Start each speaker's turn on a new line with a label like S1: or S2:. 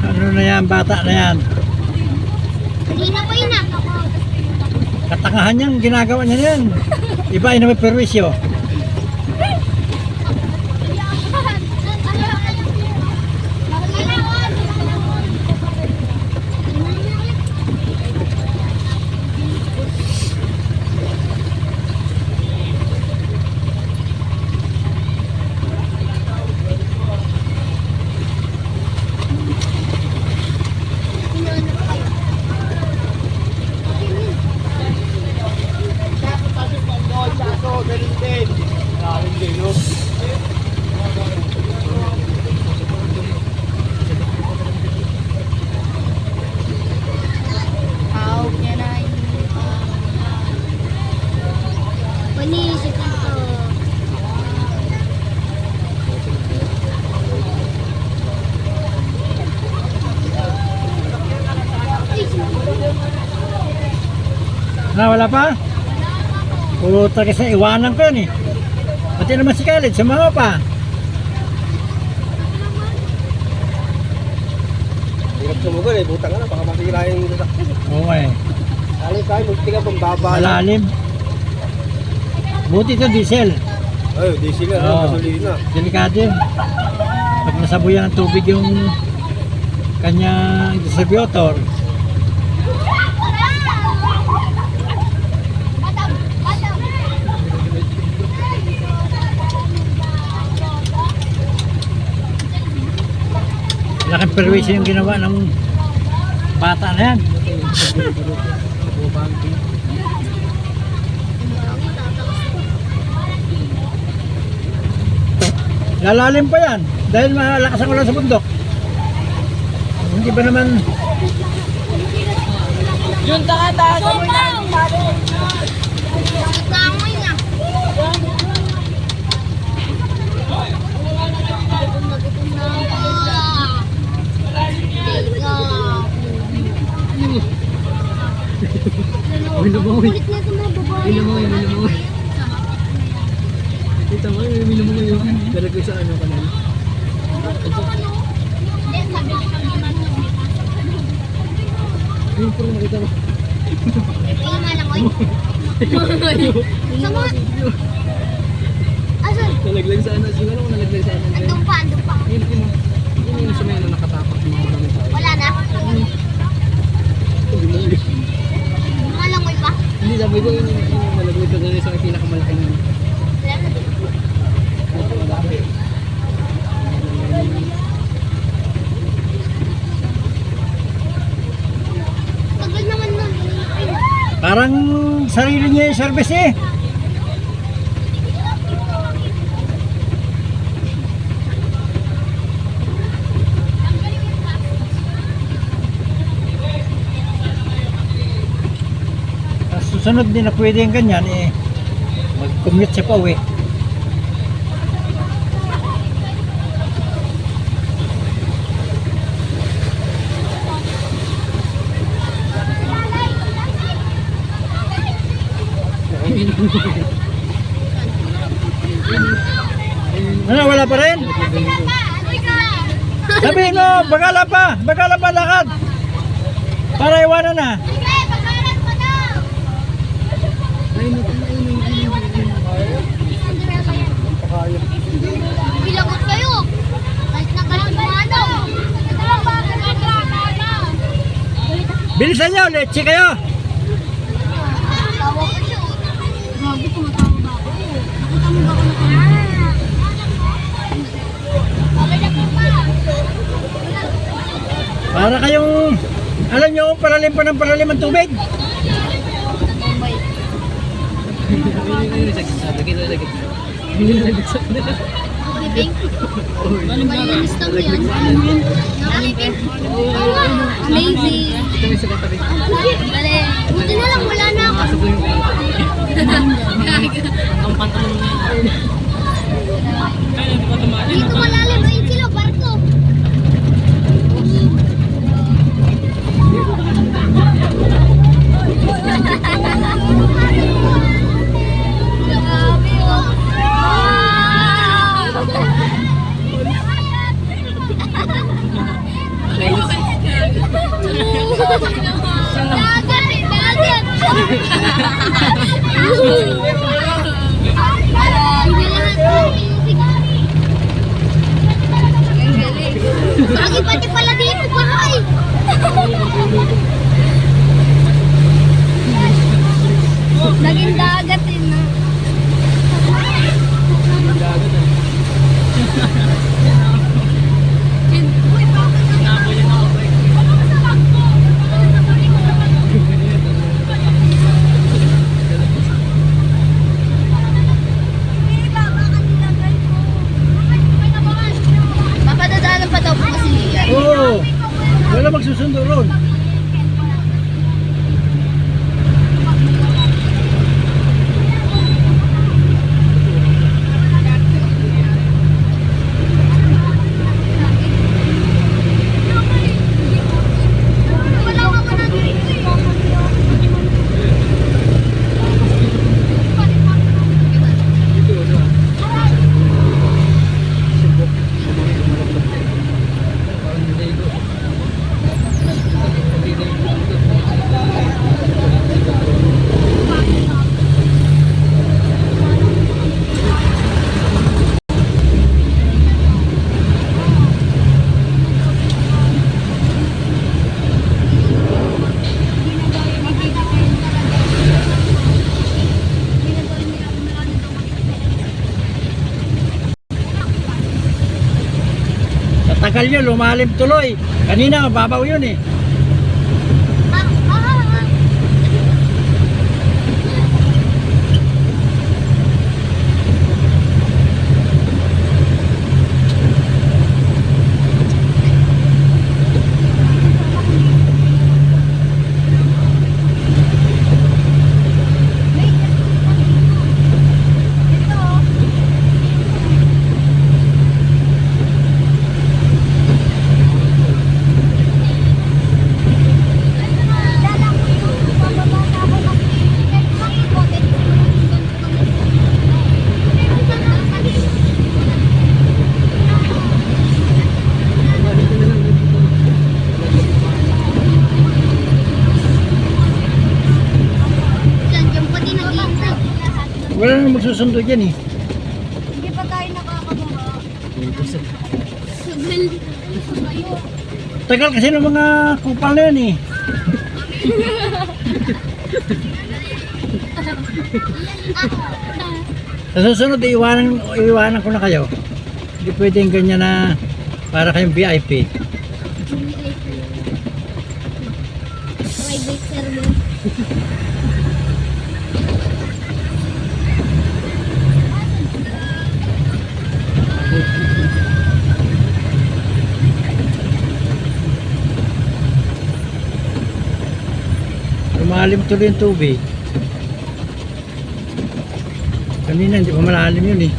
S1: Ano na yan, bata na yan.
S2: Hindi na ko yun ah.
S1: Katangahan niyang ginagawa niya yan. Iba ay na may perwisyo.
S2: Panisip ito.
S1: Wala pa? Puta kasi iwanan ko yan eh. Pati naman si Khalid, sumama pa.
S3: Hirap sumugal eh, butang ka na, baka masira yung sasakyan.
S1: Oo eh.
S3: Alam tayo, magti ka pang baba.
S1: Malalim. Buti ito diesel.
S3: Ay, diesel na,
S1: Oo.
S3: gasolina.
S1: Delikado yun. Pag nasabuyan ng tubig yung kanyang distributor, laking perwisyo yung ginawa ng bata na yan. Lalalim pa yan dahil malakas ang ulan sa bundok. Hindi ba naman
S4: Yung taas mo na.
S2: Kamoy na. Gutom na ako.
S4: Minumoy.
S2: Kulit na ito mga babae.
S4: Minumoy. Kita mo, minumoy yun. Dalagay sa ano kanal. Ayun, puro nakita mo.
S2: Ayun nga lang, oy. Sa mga... Asan?
S4: Nalaglag sa ano. Siguro kung nalaglag sa ano.
S2: Andun pa, andun pa.
S4: Yun yung sa may nakatapak ng mga maraming tao.
S2: Wala na? Mga langoy pa?
S4: Hindi, sabi ko yung nalaglag sa ganun sa may pinakamalaking ano.
S2: Wala na din. Tagal naman nun.
S1: parang sarili niya yung service eh. Susunod din na pwede yung ganyan eh, mag-commute siya pa uwi. Ano, wala pa rin? Sabihin mo, bagala pa lakad para iwanan na.
S2: Bilagot kayo. Kahit na kalang kumano.
S1: Bilisan nyo, leche kayo.
S2: Tawa ko siya. Grabe, tumatawa ba ako? Nakita mo ba ako
S1: Para kayong, alam nyo, paralim pa ng paralim ang tubig.
S2: Bibing. Malinis lang yan. Oo nga. Amazing. Bale. Buti na lang, wala na ako.
S4: Pasok ko yung ang pantalon mo niya. Kaya hindi ko tumahan.
S2: Dito malalim. Ayun sila, barko. Grabe, oh. Dagat, dagat. Lagi pati pala dito, bahay. Naging dagat eh, no? Papadadaanan pa daw po kasi yan.
S1: Oo. Wala magsusundo ron.
S2: Wala ka pa na dito eh.
S1: Tagal yun, lumalim tuloy. Kanina, mababaw yun eh. Wala nang magsusundo dyan eh.
S2: Hindi pa tayo nakakababa. Sugal.
S1: Tagal kasi ng mga kupal na yan eh. Sa susunod, iiwanan ko na kayo. Hindi pwedeng ganyan na para kayong VIP.
S2: Private server.
S1: Lumalim tuloy yung tubig. Kanina hindi pa malalim yun eh.